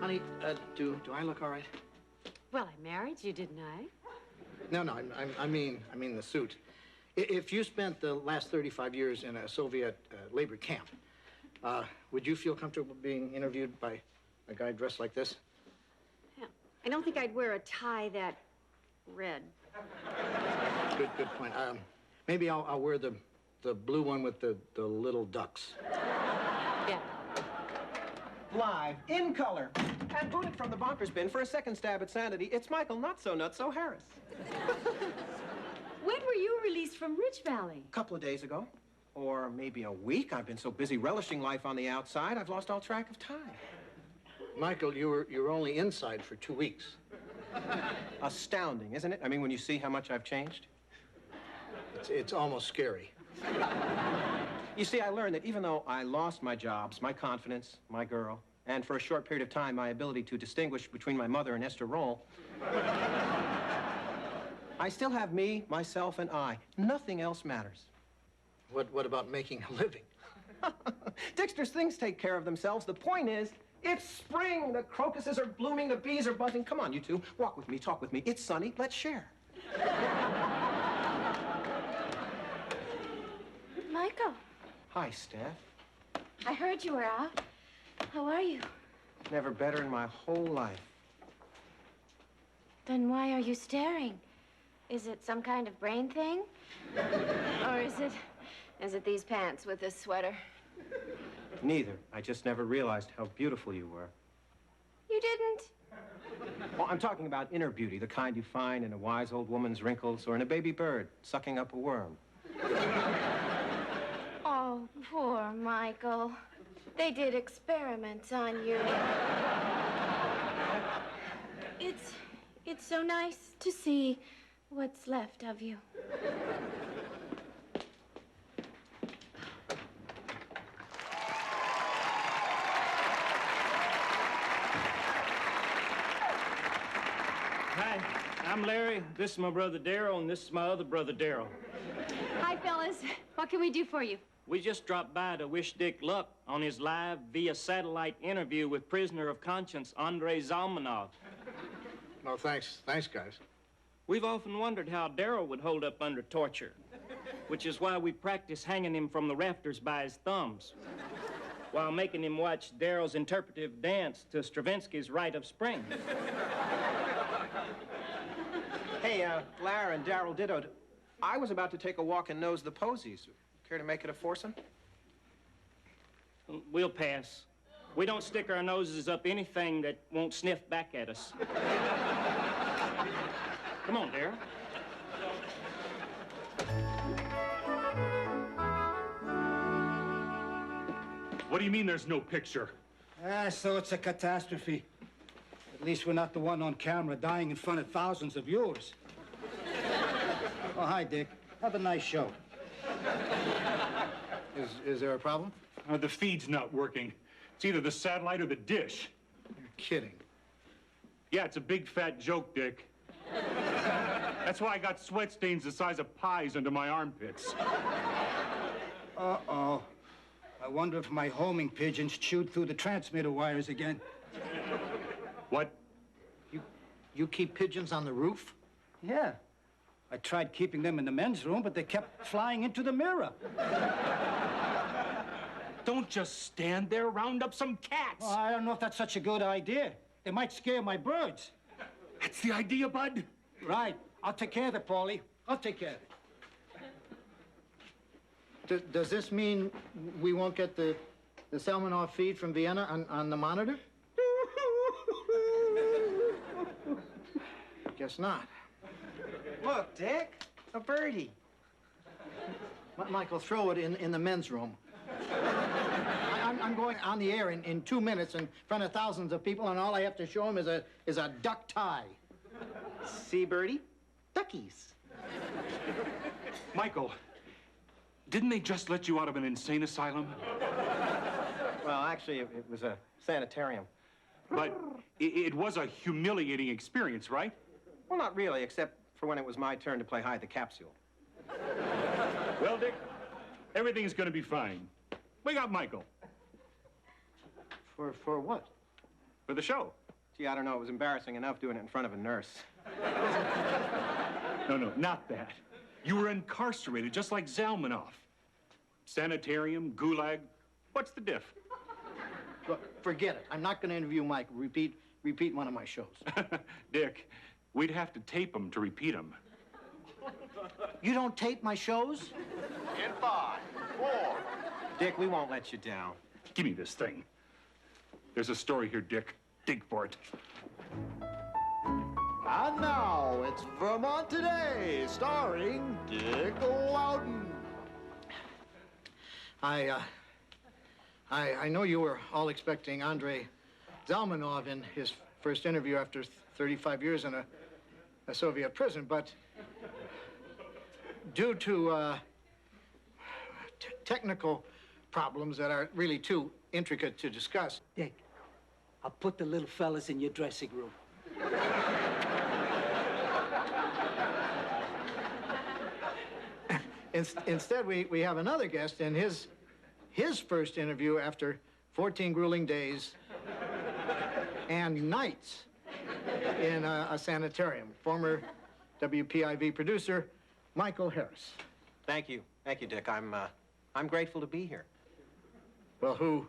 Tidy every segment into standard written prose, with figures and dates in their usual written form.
Honey, do I look all right? Well, I married you, didn't I? No, I mean the suit. If you spent the last 35 years in a Soviet labor camp, would you feel comfortable being interviewed by a guy dressed like this? Yeah. I don't think I'd wear a tie that red. Good point. Maybe I'll wear the blue one with the little ducks. Yeah. Live, in color, and booted from the bonkers bin for a second stab at sanity, it's Michael Not-So-Nutso Harris. When were you released from Ridge Valley? A couple of days ago, or maybe a week. I've been so busy relishing life on the outside, I've lost all track of time. Michael, you were only inside for 2 weeks. Astounding, isn't it? I mean, when you see how much I've changed. It's almost scary. You see, I learned that even though I lost my jobs, my confidence, my girl, and for a short period of time, my ability to distinguish between my mother and Esther Roll, I still have me, myself, and I. Nothing else matters. What about making a living? Dexter's things take care of themselves. The point is, it's spring. The crocuses are blooming, the bees are buzzing. Come on, you two. Walk with me, talk with me. It's sunny. Let's share. Michael. Hi, Steph. I heard you were out. How are you? Never better in my whole life. Then why are you staring? Is it some kind of brain thing? Or is it these pants with this sweater? Neither. I just never realized how beautiful you were. You didn't? Well, I'm talking about inner beauty, the kind you find in a wise old woman's wrinkles or in a baby bird sucking up a worm. Oh, poor Michael. They did experiments on you. It's so nice to see what's left of you. Hi, I'm Larry. This is my brother Darryl, and this is my other brother Darryl. Hi, fellas. What can we do for you? We just dropped by to wish Dick luck on his live via satellite interview with prisoner of conscience Andrei Zalmanov. No, thanks. Thanks, guys. We've often wondered how Darryl would hold up under torture, which is why we practice hanging him from the rafters by his thumbs, while making him watch Darryl's interpretive dance to Stravinsky's Rite of Spring. Hey, Lara and Darryl ditto. I was about to take a walk and nose the posies. Care to make it a foursome? We'll pass. We don't stick our noses up anything that won't sniff back at us. Come on, Darryl. What do you mean there's no picture? So it's a catastrophe. At least we're not the one on camera dying in front of thousands of viewers. Oh, hi, Dick. Have a nice show. Is there a problem? The feed's not working. It's either the satellite or the dish. You're kidding. Yeah, it's a big fat joke, Dick. That's why I got sweat stains the size of pies under my armpits. Uh-oh. I wonder if my homing pigeons chewed through the transmitter wires again. What? You keep pigeons on the roof? Yeah. I tried keeping them in the men's room, but they kept flying into the mirror. Don't just stand there. Round up some cats. Oh, I don't know if that's such a good idea. They might scare my birds. That's the idea, Bud. Right. I'll take care of it, Paulie. I'll take care of it. Does this mean we won't get the Salmonov feed from Vienna on the monitor? Guess not. Look, Dick, a birdie. Michael, throw it in the men's room. I'm going on the air in 2 minutes in front of thousands of people, and all I have to show them is a duck tie. See, birdie? Duckies. Michael, didn't they just let you out of an insane asylum? Well, actually, it was a sanitarium. But it was a humiliating experience, right? Well, not really, except for when it was my turn to play hide the capsule. Well, Dick, everything's gonna be fine. We got Michael. For what? For the show. Gee, I don't know. It was embarrassing enough doing it in front of a nurse. No, not that. You were incarcerated, just like Zalmanoff. Sanitarium, gulag. What's the diff? Look, forget it. I'm not going to interview Mike. Repeat one of my shows. Dick, we'd have to tape them to repeat them. You don't tape my shows? In 5, 4. Dick, we won't let you down. Give me this thing. There's a story here, Dick. Dig for it. And now it's Vermont Today, starring Dick Loudon. I know you were all expecting Andrei Zalmanov in his first interview after 35 years in a Soviet prison, but due to technical problems that are really too intricate to discuss. Dick, I'll put the little fellas in your dressing room. Instead, we have another guest in his first interview after 14 grueling days and nights in a sanitarium. Former WPIV producer, Michael Harris. Thank you. Thank you, Dick. I'm grateful to be here. Well, who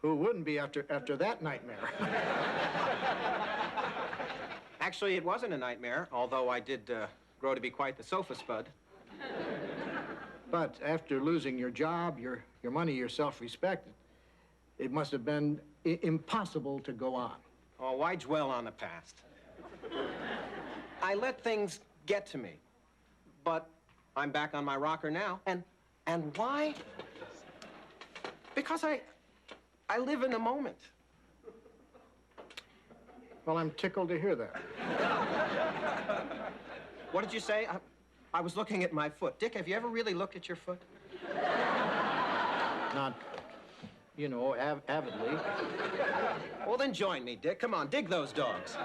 wouldn't be after that nightmare? Actually, it wasn't a nightmare, although I did grow to be quite the sofa spud. But after losing your job, your money, your self-respect, it must have been impossible to go on. Oh, why dwell on the past? I let things get to me, but I'm back on my rocker now. And why? Because I live in the moment. Well, I'm tickled to hear that. What did you say? I was looking at my foot. Dick, have you ever really looked at your foot? Not, you know, avidly. Well, then join me, Dick. Come on, dig those dogs.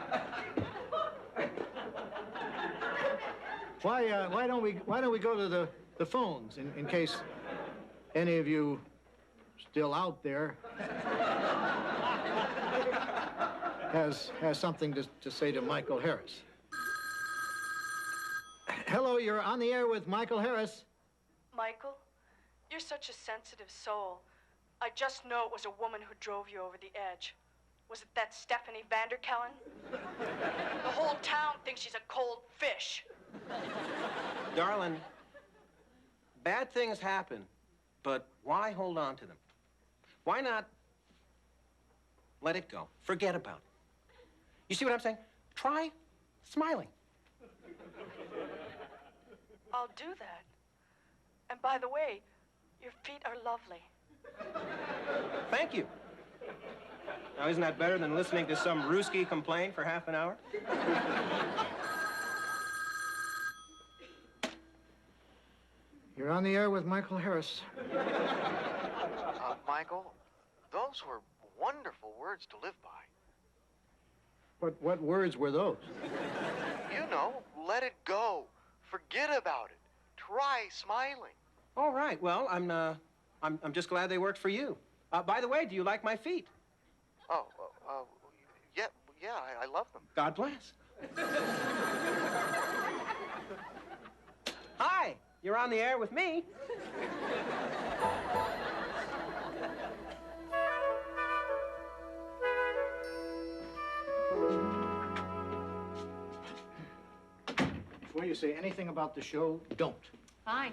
Why don't we go to the phones in case any of you still out there has something to say to Michael Harris. Hello, you're on the air with Michael Harris. Michael, you're such a sensitive soul. I just know it was a woman who drove you over the edge. Was it that Stephanie Vanderkellen? The whole town thinks she's a cold fish. Darling, bad things happen, but why hold on to them? Why not let it go? Forget about it. You see what I'm saying? Try smiling. I'll do that. And by the way, your feet are lovely. Thank you. Now, isn't that better than listening to some Ruski complain for half an hour? You're on the air with Michael Harris. Michael, those were wonderful words to live by. What words were those? You know, let it go. Forget about it. Try smiling. All right. Well, I'm just glad they worked for you. By the way, do you like my feet? Oh, yeah, I love them. God bless. Hi, you're on the air with me. Before you say anything about the show, don't. Fine.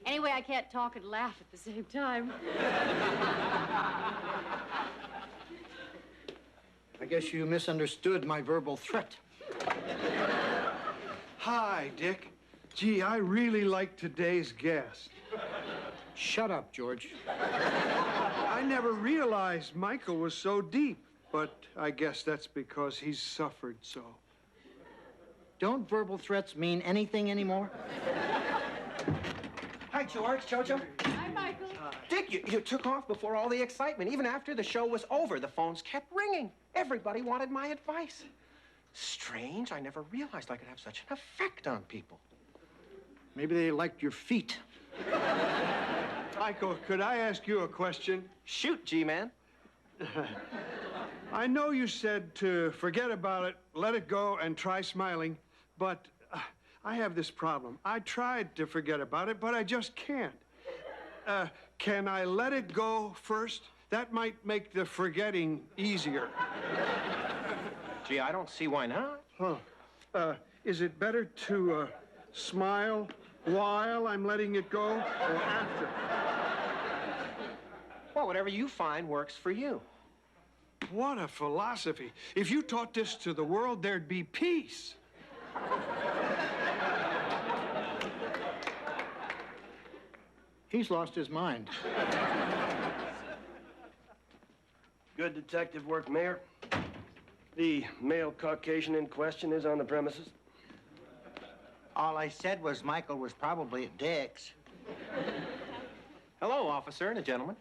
Anyway, I can't talk and laugh at the same time. I guess you misunderstood my verbal threat. Hi, Dick. Gee, I really like today's guest. Shut up, George. I never realized Michael was so deep, but I guess that's because he's suffered so. Don't verbal threats mean anything anymore? Hi, George, Jojo. Hi, Michael. Dick, you took off before all the excitement. Even after the show was over, the phones kept ringing. Everybody wanted my advice. Strange, I never realized I could have such an effect on people. Maybe they liked your feet. Michael, could I ask you a question? Shoot, G-Man. I know you said to forget about it, let it go, and try smiling, but I have this problem. I tried to forget about it, but I just can't. Can I let it go first? That might make the forgetting easier. Gee, I don't see why not. Huh. Is it better to smile while I'm letting it go or after? Well, whatever you find works for you. What a philosophy. If you taught this to the world, there'd be peace. He's lost his mind. Good detective work, Mayor. The male Caucasian in question is on the premises. All I said was Michael was probably at Dick's. Hello, officer and a gentleman.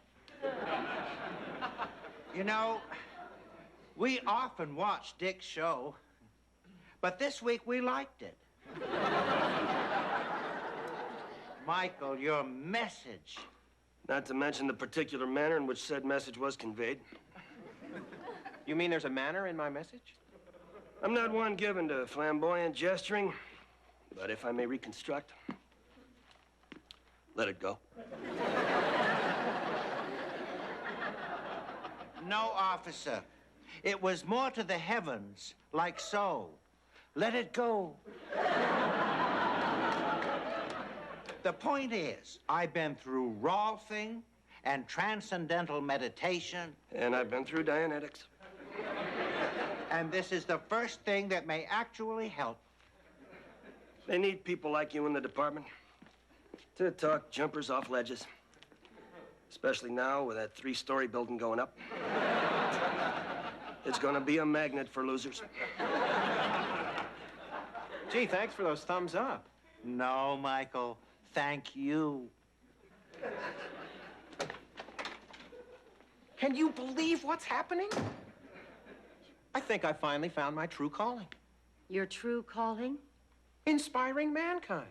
You know, we often watch Dick's show, but this week we liked it. Michael, your message. Not to mention the particular manner in which said message was conveyed. You mean there's a manner in my message? I'm not one given to flamboyant gesturing, but if I may reconstruct, let it go. No, officer. It was more to the heavens, like so. Let it go. The point is, I've been through Rolfing and transcendental meditation. And I've been through Dianetics. And this is the first thing that may actually help. They need people like you in the department to talk jumpers off ledges. Especially now with that 3-story building going up. It's gonna be a magnet for losers. Gee, thanks for those thumbs up. No, Michael. Thank you. Can you believe what's happening? I think I finally found my true calling. Your true calling? Inspiring mankind.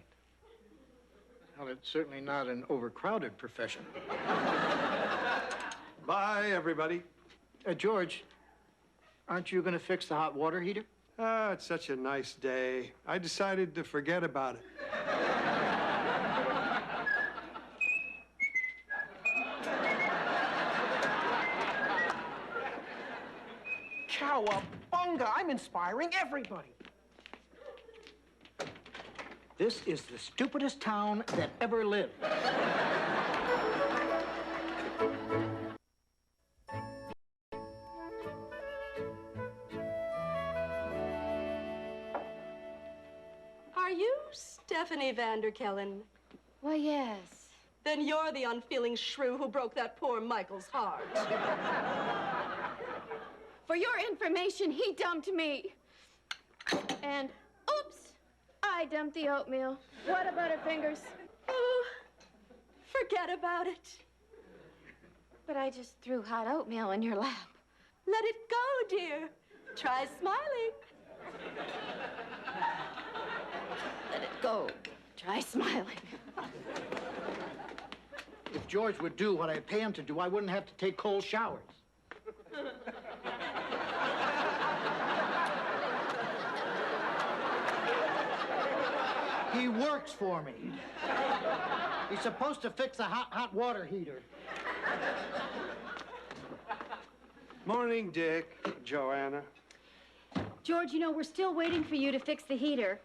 Well, it's certainly not an overcrowded profession. Bye, everybody. George, aren't you going to fix the hot water heater? It's such a nice day. I decided to forget about it. Cowabunga! I'm inspiring everybody. This is the stupidest town that ever lived. Are you Stephanie Vanderkellen? Why, yes. Then you're the unfeeling shrew who broke that poor Michael's heart. For your information, he dumped me. And, oops, I dumped the oatmeal. What about Butterfingers? Oh, forget about it. But I just threw hot oatmeal in your lap. Let it go, dear. Try smiling. Let it go. Try smiling. If George would do what I pay him to do, I wouldn't have to take cold showers. He works for me. He's supposed to fix the hot water heater. Morning, Dick, Joanna. George, you know, we're still waiting for you to fix the heater.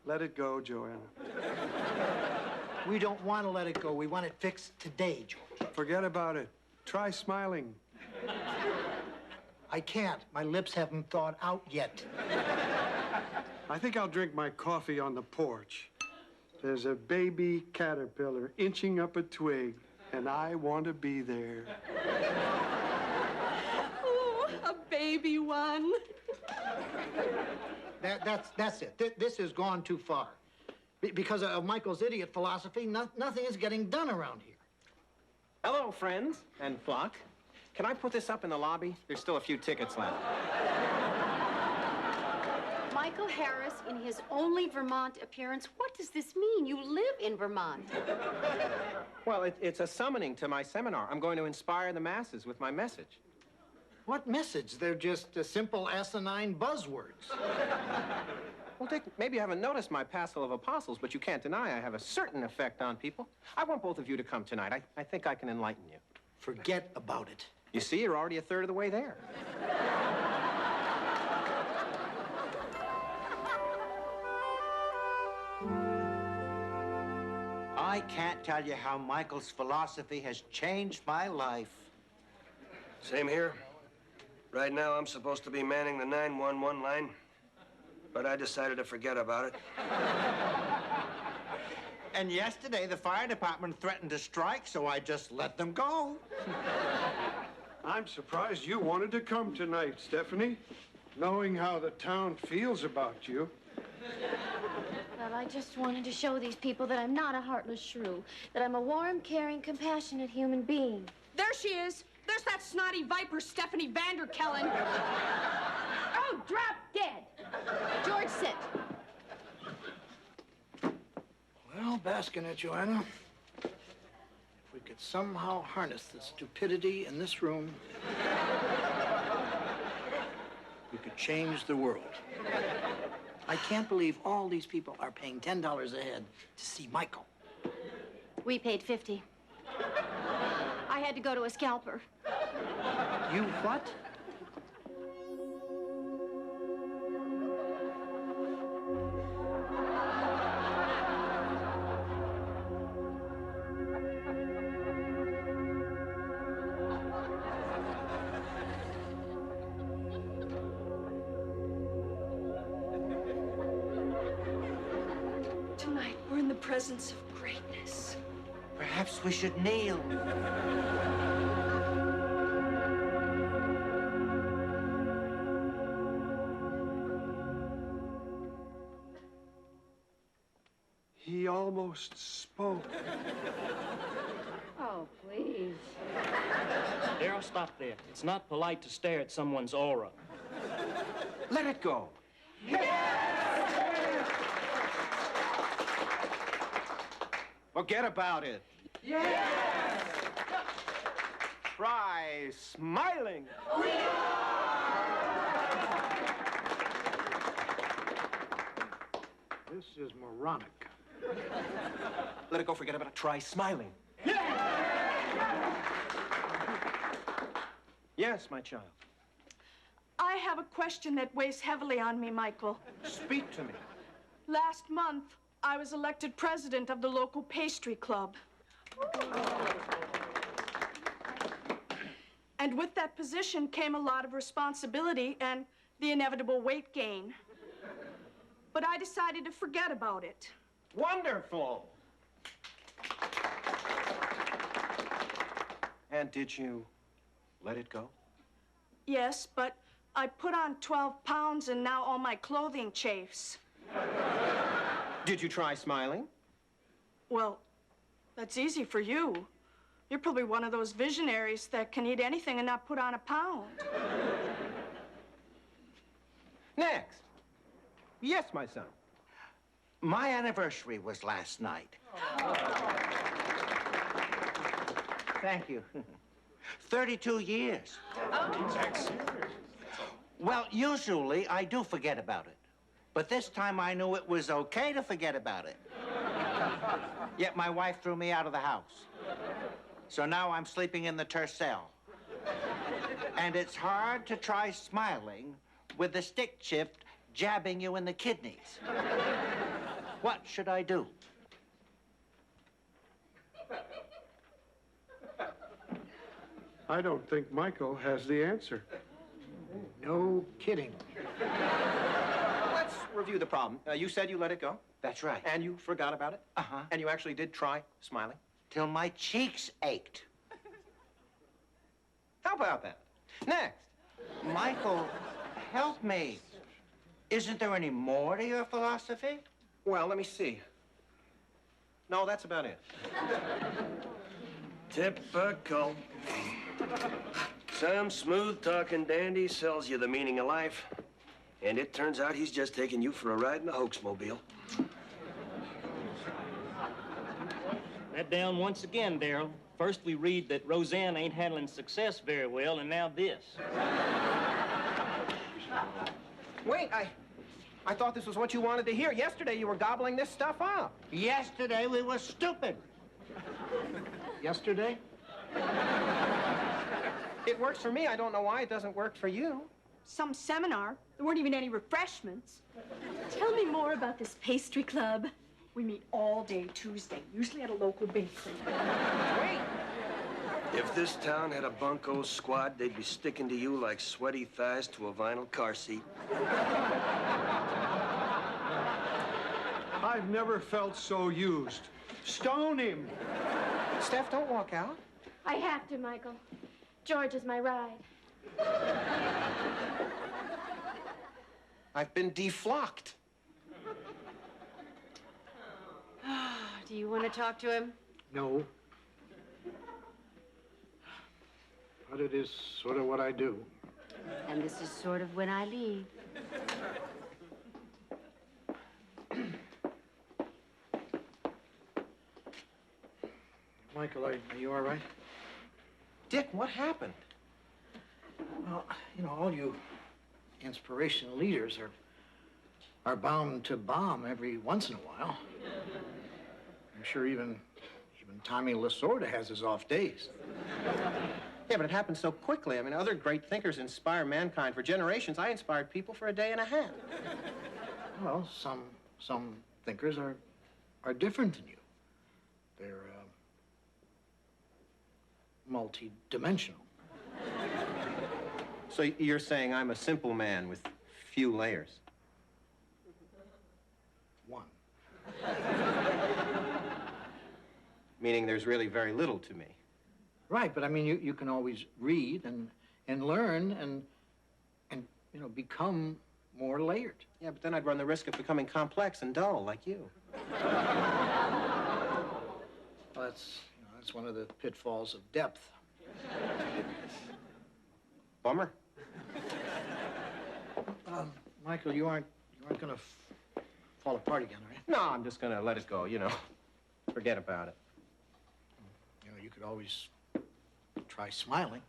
Let it go, Joanna. We don't want to let it go. We want it fixed today, George. Forget about it. Try smiling. I can't. My lips haven't thawed out yet. I think I'll drink my coffee on the porch. There's a baby caterpillar inching up a twig, and I want to be there. Oh, a baby one. That's it. This has gone too far. Because of Michael's idiot philosophy, nothing is getting done around here. Hello, friends and flock. Can I put this up in the lobby? There's still a few tickets left. Michael Harris in his only Vermont appearance. What does this mean? You live in Vermont. Well, it's a summoning to my seminar. I'm going to inspire the masses with my message. What message? They're just simple asinine buzzwords. Well, Dick, maybe you haven't noticed my passel of apostles, but you can't deny I have a certain effect on people. I want both of you to come tonight. I think I can enlighten you. Forget about it. You see, you're already a third of the way there. I can't tell you how Michael's philosophy has changed my life. Same here. Right now, I'm supposed to be manning the 911 line, but I decided to forget about it. And yesterday, the fire department threatened to strike, so I just let them go. I'm surprised you wanted to come tonight, Stephanie, knowing how the town feels about you. Well, I just wanted to show these people that I'm not a heartless shrew, that I'm a warm, caring, compassionate human being. There she is. There's that snotty viper, Stephanie Vanderkellen. Oh, drop dead. George, sit. Well, Baskin at Joanna, if we could somehow harness the stupidity in this room, we could change the world. I can't believe all these people are paying $10 a head to see Michael. We paid 50. I had to go to a scalper. You what? Tonight, we're in the presence of greatness. Perhaps we should kneel. He almost spoke. Oh, please. Daryl, stop there. It's not polite to stare at someone's aura. Let it go. Forget about it. Try smiling. This is moronic. Let it go, forget about it. Try smiling. Yes, my child. I have a question that weighs heavily on me, Michael. Speak to me. Last month, I was elected president of the local pastry club. And with that position came a lot of responsibility and the inevitable weight gain. But I decided to forget about it. Wonderful. And did you let it go? Yes, but I put on 12 pounds and now all my clothing chafes. Did you try smiling? Well, that's easy for you. You're probably one of those visionaries that can eat anything and not put on a pound. Next. Yes, my son. My anniversary was last night. Thank you. 32 years. Well, usually I do forget about it. But this time I knew it was okay to forget about it. Yet my wife threw me out of the house. So now I'm sleeping in the Tercel. And it's hard to try smiling with the stick shift jabbing you in the kidneys. What should I do? I don't think Michael has the answer. No kidding. Let's review the problem. You said you let it go. That's right. And you forgot about it. Uh-huh. And you actually did try smiling. Till my cheeks ached. How about that? Next. Michael, help me. Isn't there any more to your philosophy? Well, let me see. No, that's about it. Typical. Some smooth-talking dandy sells you the meaning of life, and it turns out he's just taking you for a ride in the hoax-mobile. That down once again, Daryl. First we read that Roseanne ain't handling success very well, and now this. Wait, I thought this was what you wanted to hear. Yesterday you were gobbling this stuff up. Yesterday we were stupid. Yesterday? It works for me. I don't know why it doesn't work for you. Some seminar. There weren't even any refreshments. Tell me more about this pastry club. We meet all day Tuesday, usually at a local bakery. Wait. If this town had a bunco squad, they'd be sticking to you like sweaty thighs to a vinyl car seat. I've never felt so used. Stone him. Steph, don't walk out. I have to, Michael. George is my ride. I've been deflocked. Do you want to talk to him? No. But it is sort of what I do. And this is sort of when I leave. Michael, are you all right? Dick, what happened? Well, you know, all you inspirational leaders are bound to bomb every once in a while. I'm sure even Tommy Lasorda has his off days. Yeah, but it happened so quickly. I mean, other great thinkers inspire mankind for generations. I inspired people for a day and a half. Well, some thinkers are different than you. They're multi-dimensional. So you're saying I'm a simple man with few layers? One. Meaning there's really very little to me. Right, but I mean, you can always read and learn and you know, become more layered. Yeah, but then I'd run the risk of becoming complex and dull like you. Well, that's one of the pitfalls of depth. Bummer. Michael, you aren't gonna fall apart again, are you? No, I'm just gonna let it go, you know. Forget about it. You know, you could always try smiling.